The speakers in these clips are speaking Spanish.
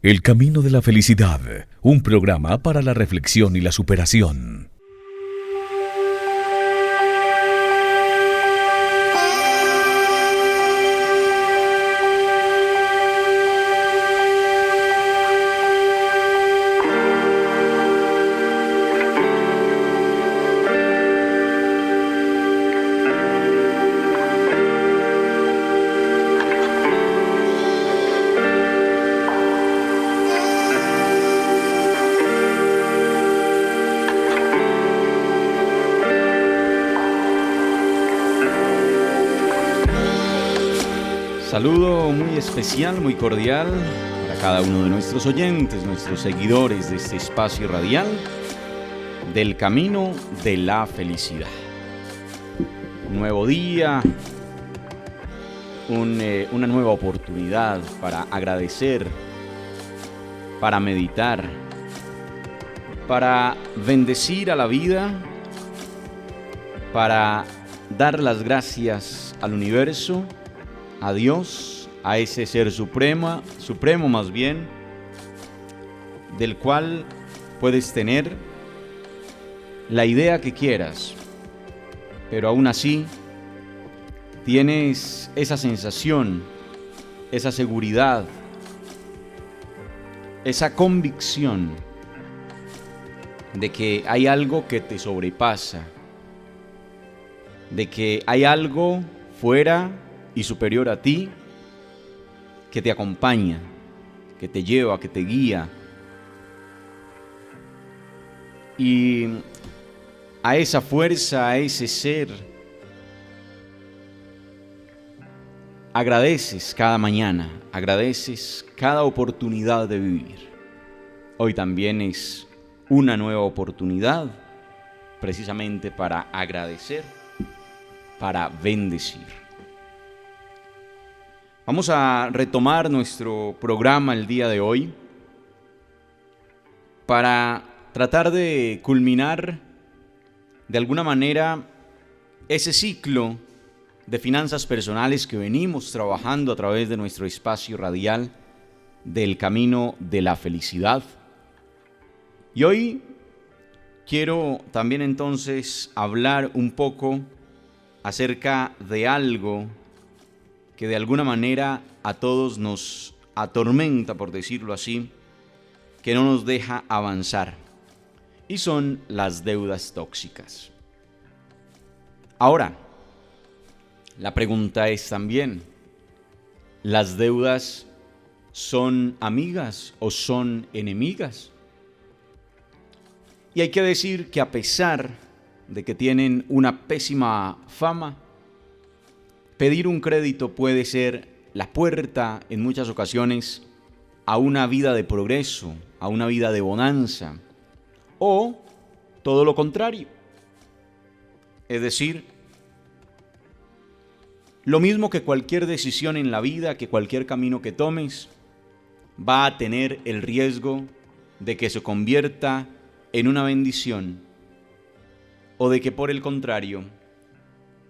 El camino de la felicidad, un programa para la reflexión y la superación. Saludo muy especial, muy cordial para cada uno de nuestros oyentes, nuestros seguidores de este espacio radial del camino de la felicidad. Un nuevo día, una nueva oportunidad para agradecer, para meditar, para bendecir a la vida, para dar las gracias al universo, a Dios, a ese ser supremo más bien, del cual puedes tener la idea que quieras, pero aún así tienes esa sensación, esa seguridad, esa convicción de que hay algo que te sobrepasa, de que hay algo fuera y superior a ti, que te acompaña, que te lleva, que te guía. Y a esa fuerza, a ese ser, agradeces cada mañana, agradeces cada oportunidad de vivir. Hoy también es una nueva oportunidad, precisamente para agradecer, para bendecir. Vamos a retomar nuestro programa el día de hoy para tratar de culminar de alguna manera ese ciclo de finanzas personales que venimos trabajando a través de nuestro espacio radial del camino de la felicidad. Y hoy quiero también entonces hablar un poco acerca de algo que de alguna manera a todos nos atormenta, por decirlo así, que no nos deja avanzar, y son las deudas tóxicas. Ahora, la pregunta es también, ¿las deudas son amigas o son enemigas? Y hay que decir que a pesar de que tienen una pésima fama, pedir un crédito puede ser la puerta, en muchas ocasiones, a una vida de progreso, a una vida de bonanza, o todo lo contrario. Es decir, lo mismo que cualquier decisión en la vida, que cualquier camino que tomes, va a tener el riesgo de que se convierta en una bendición, o de que por el contrario,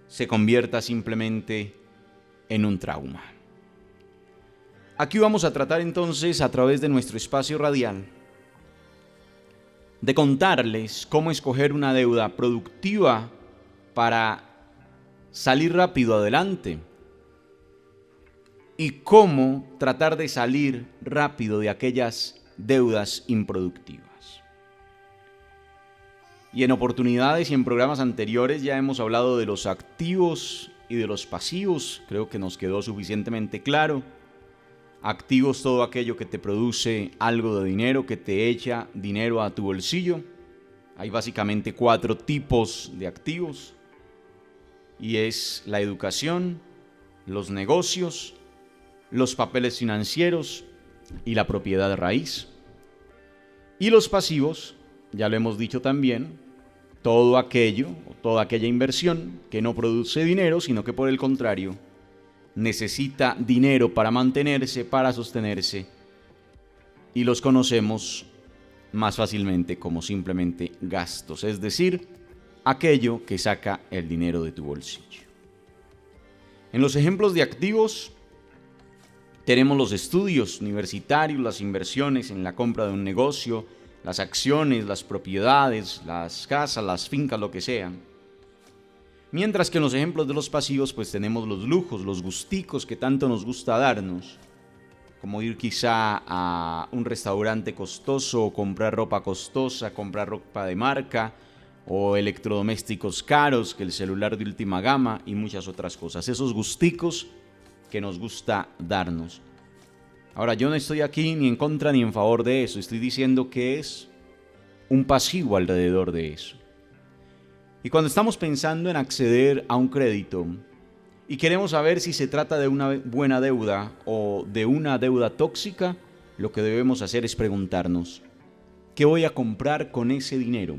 se convierta simplemente en un trauma. Aquí vamos a tratar entonces, a través de nuestro espacio radial, de contarles cómo escoger una deuda productiva para salir rápido adelante y cómo tratar de salir rápido de aquellas deudas improductivas. Y en oportunidades y en programas anteriores ya hemos hablado de los activos y de los pasivos. Creo que nos quedó suficientemente claro. Activos, todo aquello que te produce algo de dinero, que te echa dinero a tu bolsillo. Hay básicamente 4 tipos de activos. Y es la educación, los negocios, los papeles financieros y la propiedad de raíz. Y los pasivos, ya lo hemos dicho también, todo aquello o toda aquella inversión que no produce dinero, sino que por el contrario necesita dinero para mantenerse, para sostenerse, y los conocemos más fácilmente como simplemente gastos, es decir, aquello que saca el dinero de tu bolsillo. En los ejemplos de activos Tenemos los estudios universitarios, las inversiones en la compra de un negocio, las acciones, las propiedades, las casas, las fincas, lo que sea. Mientras que en los ejemplos de los pasivos pues tenemos los lujos, los gusticos que tanto nos gusta darnos, como ir quizá a un restaurante costoso, o comprar ropa costosa, comprar ropa de marca, o electrodomésticos caros, que el celular de última gama y muchas otras cosas. Esos gusticos que nos gusta darnos. Ahora, yo no estoy aquí ni en contra ni en favor de eso, estoy diciendo que es un pasivo alrededor de eso. Y cuando estamos pensando en acceder a un crédito y queremos saber si se trata de una buena deuda o de una deuda tóxica, lo que debemos hacer es preguntarnos, ¿qué voy a comprar con ese dinero?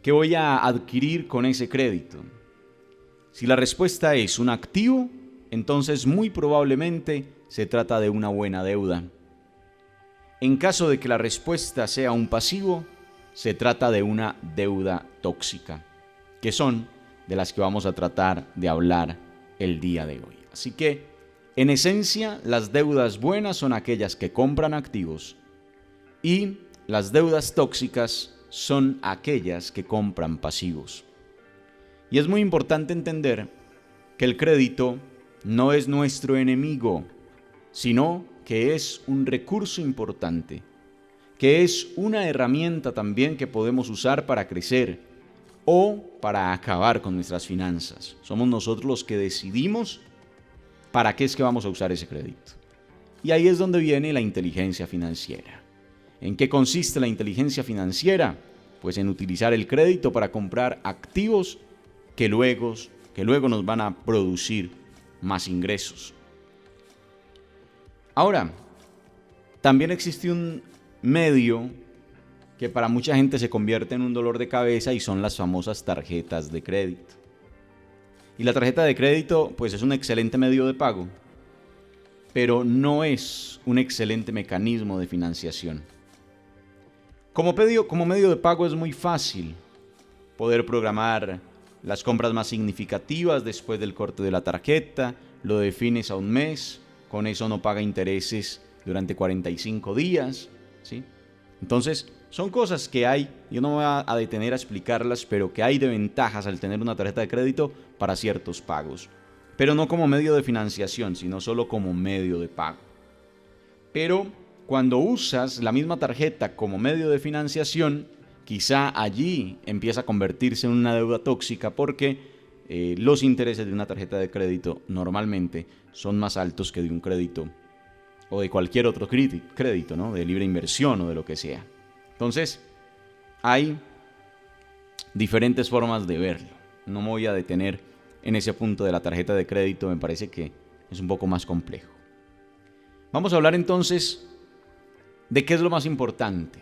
¿Qué voy a adquirir con ese crédito? Si la respuesta es un activo, entonces muy probablemente se trata de una buena deuda. En caso de que la respuesta sea un pasivo, se trata de una deuda tóxica, que son de las que vamos a tratar de hablar el día de hoy. Así que, en esencia, las deudas buenas son aquellas que compran activos y las deudas tóxicas son aquellas que compran pasivos. Y es muy importante entender que el crédito no es nuestro enemigo, sino que es un recurso importante, que es una herramienta también que podemos usar para crecer o para acabar con nuestras finanzas. Somos nosotros los que decidimos para qué es que vamos a usar ese crédito. Y ahí es donde viene la inteligencia financiera. ¿En qué consiste la inteligencia financiera? Pues en utilizar el crédito para comprar activos que luego nos van a producir más ingresos. Ahora, también existe un medio que para mucha gente se convierte en un dolor de cabeza y son las famosas tarjetas de crédito. Y la tarjeta de crédito pues es un excelente medio de pago, pero no es un excelente mecanismo de financiación. Como medio de pago es muy fácil poder programar las compras más significativas después del corte de la tarjeta, lo defines a un mes, con eso no paga intereses durante 45 días, ¿sí? Entonces, son cosas que hay, yo no me voy a detener a explicarlas, pero que hay de ventajas al tener una tarjeta de crédito para ciertos pagos. Pero no como medio de financiación, sino solo como medio de pago. Pero cuando usas la misma tarjeta como medio de financiación, quizá allí empieza a convertirse en una deuda tóxica porque los intereses de una tarjeta de crédito normalmente son más altos que de un crédito o de cualquier otro crédito, ¿no? De libre inversión o de lo que sea. Entonces, hay diferentes formas de verlo. No me voy a detener en ese punto de la tarjeta de crédito, me parece que es un poco más complejo. Vamos a hablar entonces de qué es lo más importante.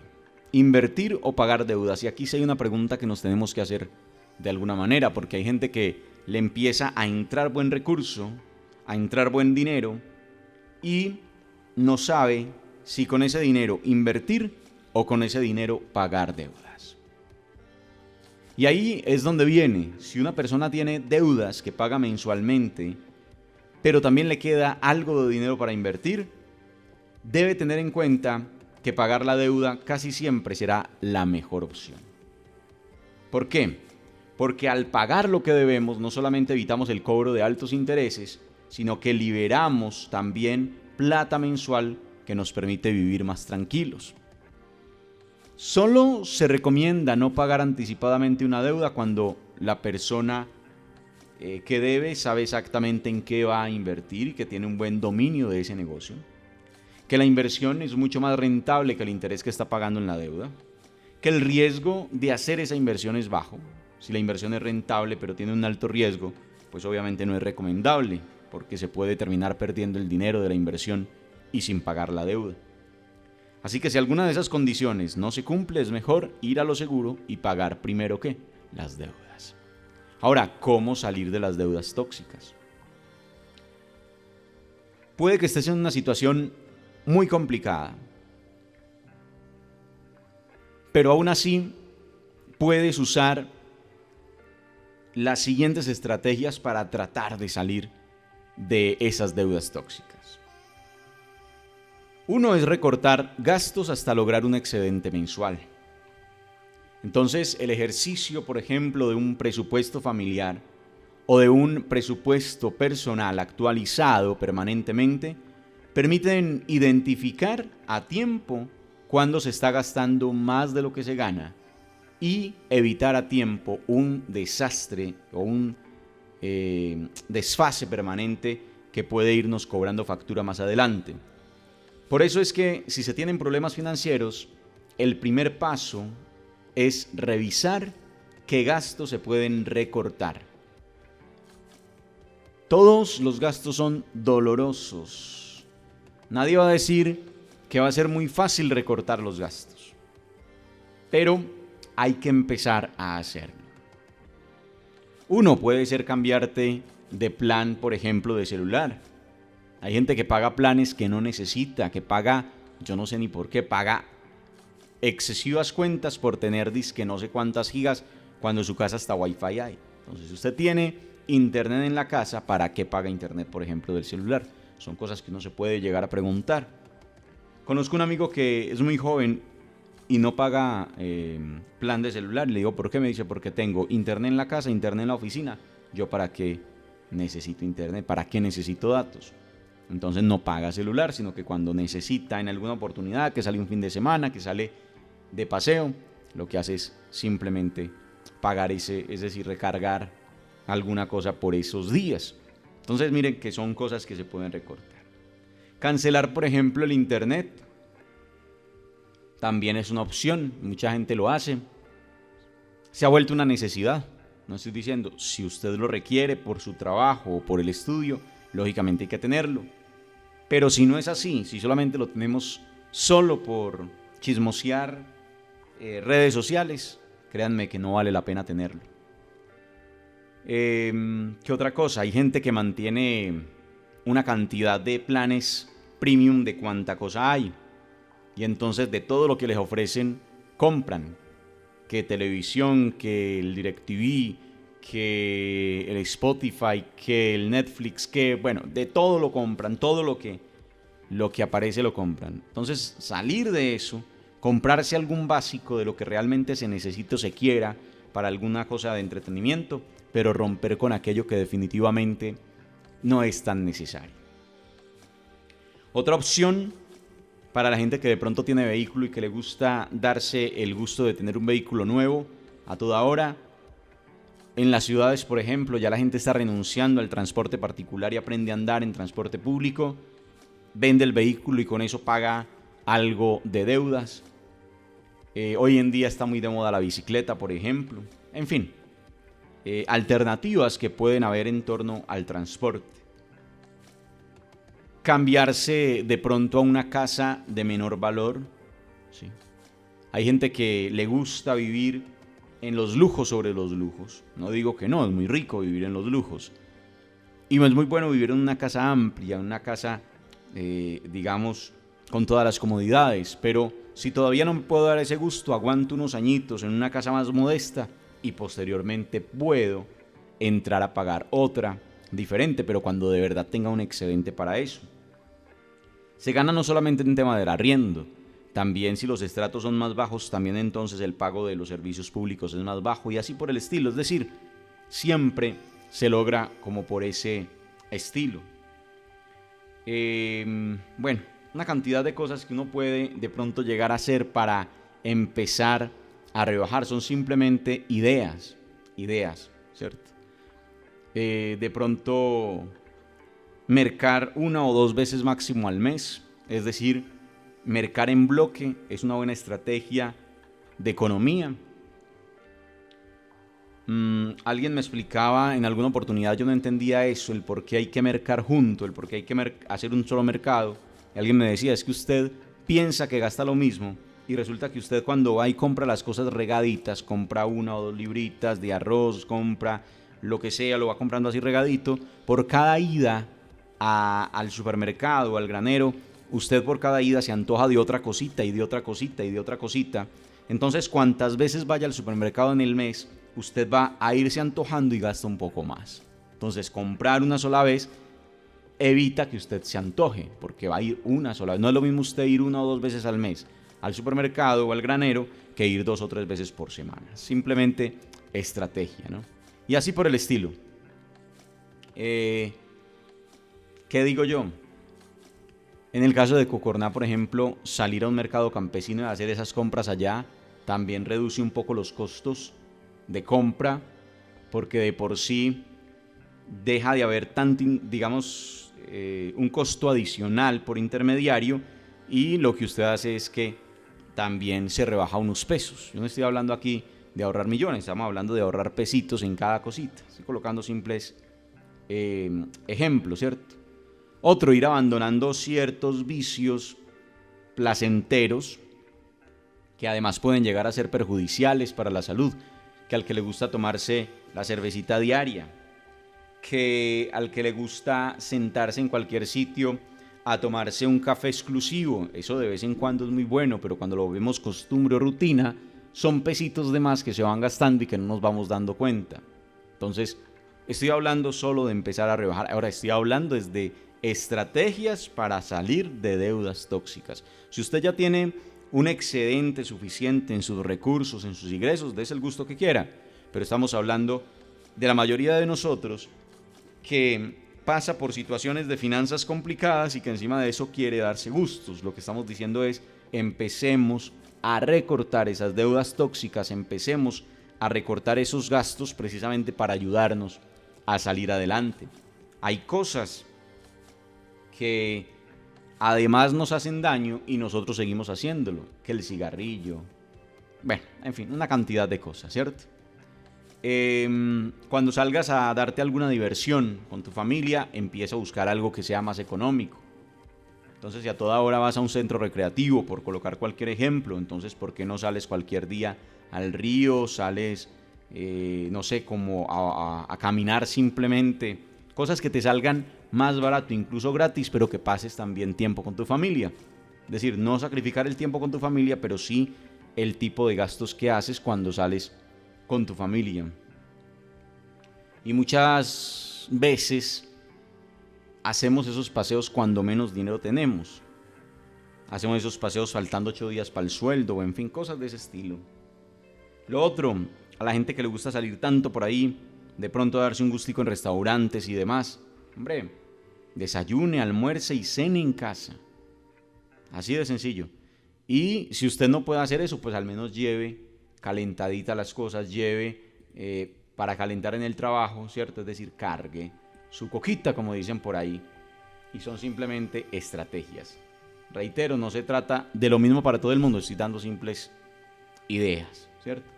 ¿Invertir o pagar deudas? Y aquí sí hay una pregunta que nos tenemos que hacer de alguna manera, porque hay gente que le empieza a entrar buen recurso, a entrar buen dinero, y no sabe si con ese dinero invertir o con ese dinero pagar deudas. Y ahí es donde viene, si una persona tiene deudas que paga mensualmente, pero también le queda algo de dinero para invertir, debe tener en cuenta que pagar la deuda casi siempre será la mejor opción. ¿Por qué? Porque al pagar lo que debemos, no solamente evitamos el cobro de altos intereses, sino que liberamos también plata mensual que nos permite vivir más tranquilos. Solo se recomienda no pagar anticipadamente una deuda cuando la persona que debe sabe exactamente en qué va a invertir y que tiene un buen dominio de ese negocio, que la inversión es mucho más rentable que el interés que está pagando en la deuda, que el riesgo de hacer esa inversión es bajo. Si la inversión es rentable pero tiene un alto riesgo, pues obviamente no es recomendable, porque se puede terminar perdiendo el dinero de la inversión y sin pagar la deuda. Así que si alguna de esas condiciones no se cumple, es mejor ir a lo seguro y pagar primero ¿qué? Las deudas. Ahora, ¿cómo salir de las deudas tóxicas? Puede que estés en una situación muy complicada, pero aún así puedes usar las siguientes estrategias para tratar de salir de esas deudas tóxicas. Uno es recortar gastos hasta lograr un excedente mensual. Entonces, el ejercicio, por ejemplo, de un presupuesto familiar o de un presupuesto personal actualizado permanentemente, permiten identificar a tiempo cuando se está gastando más de lo que se gana y evitar a tiempo un desastre o un desfase permanente que puede irnos cobrando factura más adelante. Por eso es que si se tienen problemas financieros, el primer paso es revisar qué gastos se pueden recortar. Todos los gastos son dolorosos. Nadie va a decir que va a ser muy fácil recortar los gastos, pero hay que empezar a hacerlo. Uno puede ser cambiarte de plan, por ejemplo, de celular. Hay gente que paga planes que no necesita, que paga, yo no sé ni por qué, paga excesivas cuentas por tener disque no sé cuántas gigas cuando en su casa hasta Wi-Fi hay. Entonces, si usted tiene internet en la casa, ¿para qué paga internet, por ejemplo, del celular? Son cosas que uno se puede llegar a preguntar. Conozco un amigo que es muy joven y no paga plan de celular. Le digo, ¿por qué? Me dice, porque tengo internet en la casa, internet en la oficina. ¿Yo para qué necesito internet? ¿Para qué necesito datos? Entonces no paga celular, sino que cuando necesita en alguna oportunidad, que sale un fin de semana, que sale de paseo, lo que hace es simplemente pagar es decir, recargar alguna cosa por esos días. Entonces miren que son cosas que se pueden recortar. Cancelar, por ejemplo, el internet también es una opción, mucha gente lo hace. Se ha vuelto una necesidad. No estoy diciendo, si usted lo requiere por su trabajo o por el estudio, lógicamente hay que tenerlo. Pero si no es así, si solamente lo tenemos solo por chismosear redes sociales, créanme que no vale la pena tenerlo. ¿Qué otra cosa? Hay gente que mantiene una cantidad de planes premium de cuánta cosa hay. Y entonces de todo lo que les ofrecen, compran. Que televisión, que el DirecTV, que el Spotify, que el Netflix, que bueno, de todo lo compran, todo lo que aparece lo compran. Entonces salir de eso, comprarse algún básico de lo que realmente se necesita o se quiera para alguna cosa de entretenimiento, pero romper con aquello que definitivamente no es tan necesario. Otra opción para la gente que de pronto tiene vehículo y que le gusta darse el gusto de tener un vehículo nuevo a toda hora. En las ciudades, por ejemplo, ya la gente está renunciando al transporte particular y aprende a andar en transporte público. Vende el vehículo y con eso paga algo de deudas. Hoy en día está muy de moda la bicicleta, por ejemplo. En fin, alternativas que pueden haber en torno al transporte. Cambiarse de pronto a una casa de menor valor. ¿Sí? Hay gente que le gusta vivir en los lujos sobre los lujos. No digo que no, es muy rico vivir en los lujos. Y no es muy bueno vivir en una casa amplia, en una casa, digamos, con todas las comodidades. Pero si todavía no me puedo dar ese gusto, aguanto unos añitos en una casa más modesta y posteriormente puedo entrar a pagar otra diferente, pero cuando de verdad tenga un excedente para eso. Se gana no solamente en tema del arriendo, también si los estratos son más bajos, también entonces el pago de los servicios públicos es más bajo y así por el estilo. Es decir, siempre se logra como por ese estilo. Bueno, una cantidad de cosas que uno puede de pronto llegar a hacer para empezar a rebajar. Son simplemente ideas, ¿cierto? De pronto mercar 1 o 2 veces máximo al mes, es decir, mercar en bloque es una buena estrategia de economía. Alguien me explicaba en alguna oportunidad, yo no entendía eso, el por qué hay que mercar junto, el por qué hay que hacer un solo mercado. Y alguien me decía, es que usted piensa que gasta lo mismo y resulta que usted cuando va y compra las cosas regaditas, compra 1 o 2 libritas de arroz, compra lo que sea, lo va comprando así regadito, por cada ida al supermercado, al granero, usted por cada ida se antoja de otra cosita y de otra cosita y de otra cosita. Entonces, cuantas veces vaya al supermercado en el mes, usted va a irse antojando y gasta un poco más. Entonces, comprar una sola vez evita que usted se antoje, porque va a ir una sola vez. No es lo mismo usted ir 1 o 2 veces al mes al supermercado o al granero que ir 2 o 3 veces por semana. Simplemente estrategia, ¿no? Y así por el estilo. ¿Qué digo yo? En el caso de Cocorná, por ejemplo, salir a un mercado campesino y hacer esas compras allá también reduce un poco los costos de compra, porque de por sí deja de haber tanto, digamos, un costo adicional por intermediario, y lo que usted hace es que también se rebaja unos pesos. Yo no estoy hablando aquí de ahorrar millones, estamos hablando de ahorrar pesitos en cada cosita. Estoy colocando simples ejemplos, ¿cierto? Otro, ir abandonando ciertos vicios placenteros que además pueden llegar a ser perjudiciales para la salud, que al que le gusta tomarse la cervecita diaria, que al que le gusta sentarse en cualquier sitio a tomarse un café exclusivo, eso de vez en cuando es muy bueno, pero cuando lo vemos costumbre o rutina, son pesitos de más que se van gastando y que no nos vamos dando cuenta. Entonces, estoy hablando solo de empezar a rebajar. Ahora estoy hablando desde estrategias para salir de deudas tóxicas. Si usted ya tiene un excedente suficiente en sus recursos, en sus ingresos, dése el gusto que quiera. Pero estamos hablando de la mayoría de nosotros que pasa por situaciones de finanzas complicadas y que encima de eso quiere darse gustos. Lo que estamos diciendo es, empecemos a recortar esas deudas tóxicas, empecemos a recortar esos gastos precisamente para ayudarnos a salir adelante. Hay cosas que además nos hacen daño y nosotros seguimos haciéndolo, que el cigarrillo, bueno, en fin, una cantidad de cosas, ¿cierto? Cuando salgas a darte alguna diversión con tu familia, empieza a buscar algo que sea más económico. Entonces, si a toda hora vas a un centro recreativo, por colocar cualquier ejemplo, entonces, ¿por qué no sales cualquier día al río? Sales, no sé, como a caminar simplemente. Cosas que te salgan más barato, incluso gratis, pero que pases también tiempo con tu familia. Es decir, no sacrificar el tiempo con tu familia, pero sí el tipo de gastos que haces cuando sales con tu familia. Y muchas veces hacemos esos paseos cuando menos dinero tenemos. Hacemos esos paseos faltando 8 días para el sueldo, o en fin, cosas de ese estilo. Lo otro, a la gente que le gusta salir tanto por ahí, de pronto darse un gustico en restaurantes y demás. Hombre, desayune, almuerce y cene en casa. Así de sencillo. Y si usted no puede hacer eso, pues al menos lleve calentadita las cosas, lleve para calentar en el trabajo, ¿cierto? Es decir, cargue su coquita, como dicen por ahí. Y son simplemente estrategias. Reitero, no se trata de lo mismo para todo el mundo, estoy dando simples ideas, ¿cierto?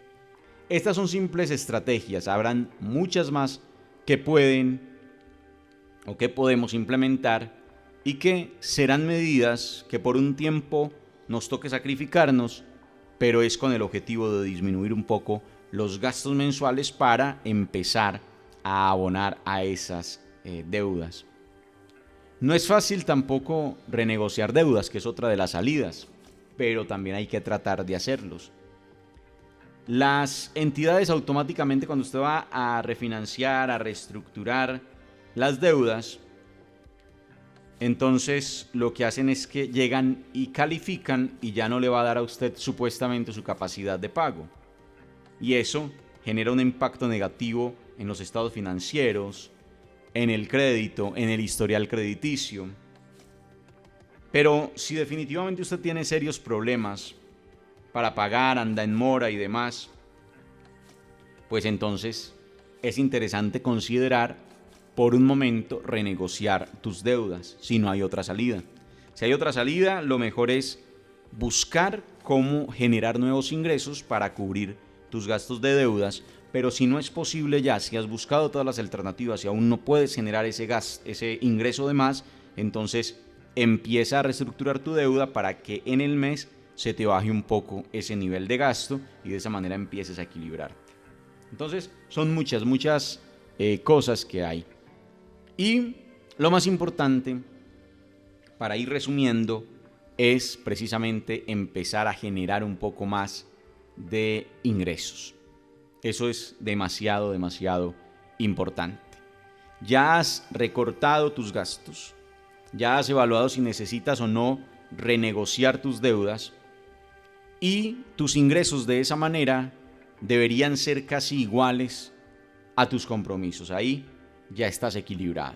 Estas son simples estrategias, habrán muchas más que pueden o que podemos implementar y que serán medidas que por un tiempo nos toque sacrificarnos, pero es con el objetivo de disminuir un poco los gastos mensuales para empezar a abonar a esas deudas. No es fácil tampoco renegociar deudas, que es otra de las salidas, pero también hay que tratar de hacerlos. Las entidades automáticamente, cuando usted va a refinanciar, a reestructurar las deudas, entonces lo que hacen es que llegan y califican y ya no le va a dar a usted supuestamente su capacidad de pago. Y eso genera un impacto negativo en los estados financieros, en el crédito, en el historial crediticio. Pero si definitivamente usted tiene serios problemas para pagar, anda en mora y demás, pues entonces es interesante considerar por un momento renegociar tus deudas, si no hay otra salida. Si hay otra salida, lo mejor es buscar cómo generar nuevos ingresos para cubrir tus gastos de deudas, pero si no es posible ya, si has buscado todas las alternativas y aún no puedes generar ese ingreso de más, entonces empieza a reestructurar tu deuda para que en el mes se te baje un poco ese nivel de gasto y de esa manera empieces a equilibrarte. Entonces son muchas cosas que hay. Y lo más importante, para ir resumiendo, es precisamente empezar a generar un poco más de ingresos. Eso es demasiado importante. Ya has recortado tus gastos, ya has evaluado si necesitas o no renegociar tus deudas, y tus ingresos de esa manera deberían ser casi iguales a tus compromisos. Ahí ya estás equilibrado.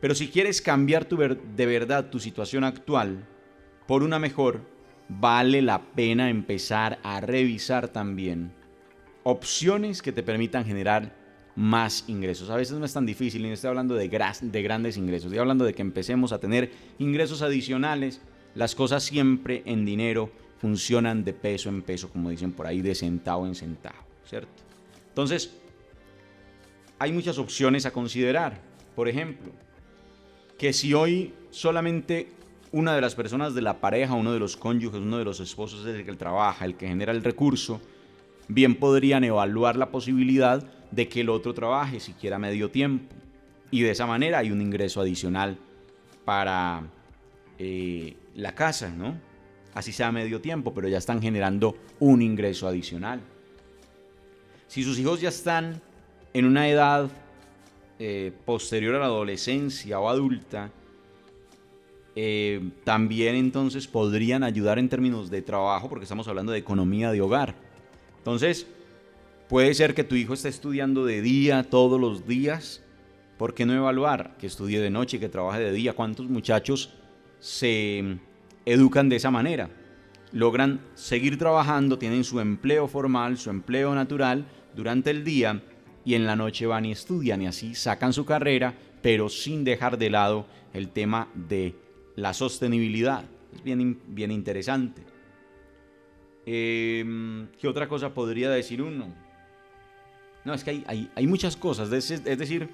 Pero si quieres cambiar de verdad tu situación actual por una mejor, vale la pena empezar a revisar también opciones que te permitan generar más ingresos. A veces no es tan difícil, y no estoy hablando de grandes ingresos, estoy hablando de que empecemos a tener ingresos adicionales. Las cosas siempre en dinero funcionan de peso en peso, como dicen por ahí, de centavo en centavo, ¿cierto? Entonces, hay muchas opciones a considerar. Por ejemplo, que si hoy solamente una de las personas de la pareja, uno de los cónyuges, uno de los esposos es el que trabaja, el que genera el recurso, bien podrían evaluar la posibilidad de que el otro trabaje siquiera medio tiempo, y de esa manera hay un ingreso adicional para la casa, ¿no? Así sea medio tiempo, pero ya están generando un ingreso adicional. Si sus hijos ya están en una edad posterior a la adolescencia o adulta, también entonces podrían ayudar en términos de trabajo, porque estamos hablando de economía de hogar. Entonces, puede ser que tu hijo esté estudiando de día todos los días. ¿Por qué no evaluar que estudie de noche y que trabaje de día? ¿Cuántos muchachos se educan de esa manera? Logran seguir trabajando, tienen su empleo formal, su empleo natural durante el día, y en la noche van y estudian, y así sacan su carrera, pero sin dejar de lado el tema de la sostenibilidad. Es bien interesante. ¿Qué otra cosa podría decir uno? No, es que hay muchas cosas. Es decir,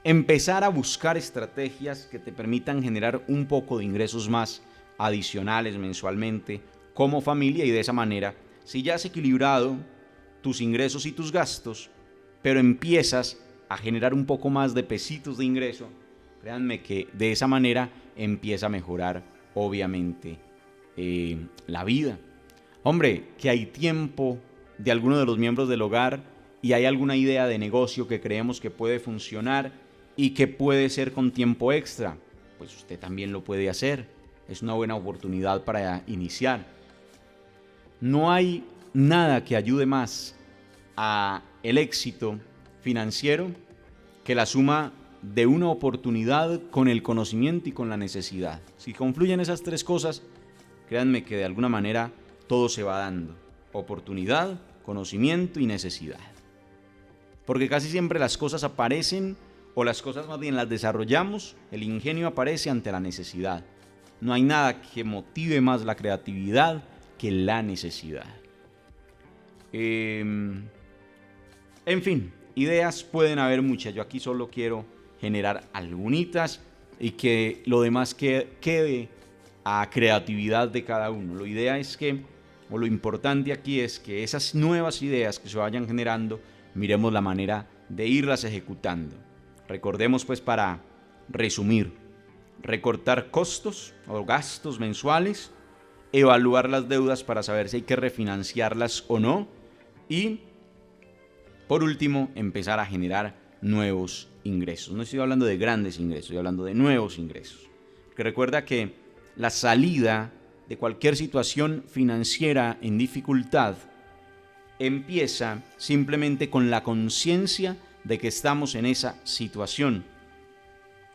empezar a buscar estrategias que te permitan generar un poco de ingresos más adicionales mensualmente como familia, y de esa manera, si ya has equilibrado tus ingresos y tus gastos, pero empiezas a generar un poco más de pesitos de ingreso, créanme que de esa manera empieza a mejorar, obviamente, la vida. Hombre, que hay tiempo de alguno de los miembros del hogar y hay alguna idea de negocio que creemos que puede funcionar y que puede ser con tiempo extra, pues usted también lo puede hacer. Es una buena oportunidad para iniciar. No hay nada que ayude más a el éxito financiero que la suma de una oportunidad con el conocimiento y con la necesidad. Si confluyen esas tres cosas, créanme que de alguna manera todo se va dando. Oportunidad, conocimiento y necesidad. Porque casi siempre las cosas aparecen, o las cosas más bien las desarrollamos, el ingenio aparece ante la necesidad. No hay nada que motive más la creatividad que la necesidad. En fin, ideas pueden haber muchas. Yo aquí solo quiero generar algunitas y que lo demás quede a creatividad de cada uno. La idea es que, o lo importante aquí es que esas nuevas ideas que se vayan generando, miremos la manera de irlas ejecutando. Recordemos, pues, para resumir: recortar costos o gastos mensuales, evaluar las deudas para saber si hay que refinanciarlas o no, y por último, empezar a generar nuevos ingresos. No estoy hablando de grandes ingresos, estoy hablando de nuevos ingresos. Porque recuerda que la salida de cualquier situación financiera en dificultad empieza simplemente con la conciencia de que estamos en esa situación.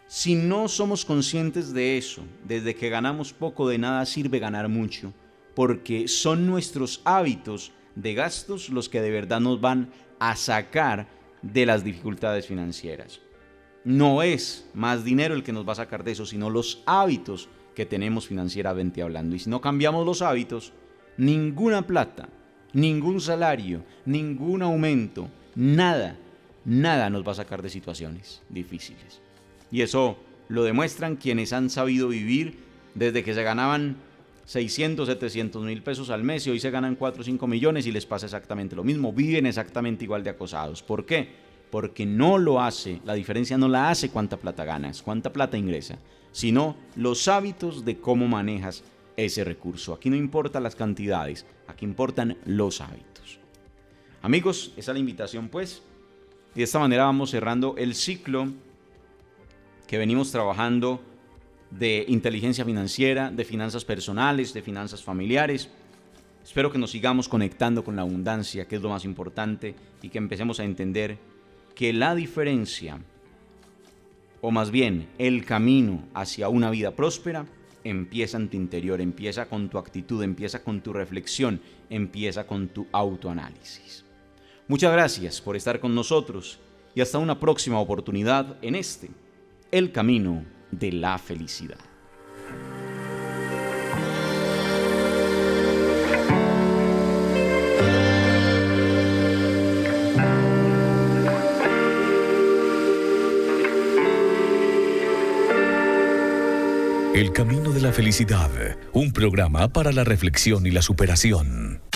Si no somos conscientes de eso, desde que ganamos poco, de nada sirve ganar mucho, porque son nuestros hábitos de gastos los que de verdad nos van a sacar de las dificultades financieras. No es más dinero el que nos va a sacar de eso, sino los hábitos que tenemos financieramente hablando. Y si no cambiamos los hábitos, ninguna plata, ningún salario, ningún aumento, nada nos va a sacar de situaciones difíciles. Y eso lo demuestran quienes han sabido vivir desde que se ganaban 600, 700 mil pesos al mes y hoy se ganan 4 o 5 millones y les pasa exactamente lo mismo. Viven exactamente igual de acosados. ¿Por qué? Porque no lo hace, la diferencia no la hace cuánta plata ganas, cuánta plata ingresa, sino los hábitos de cómo manejas ese recurso. Aquí no importan las cantidades, aquí importan los hábitos. Amigos, esa es la invitación, pues. Y de esta manera vamos cerrando el ciclo que venimos trabajando de inteligencia financiera, de finanzas personales, de finanzas familiares. Espero que nos sigamos conectando con la abundancia, que es lo más importante, y que empecemos a entender que la diferencia, o más bien el camino hacia una vida próspera, empieza en tu interior, empieza con tu actitud, empieza con tu reflexión, empieza con tu autoanálisis. Muchas gracias por estar con nosotros y hasta una próxima oportunidad en El Camino de la Felicidad. El Camino de la Felicidad, un programa para la reflexión y la superación.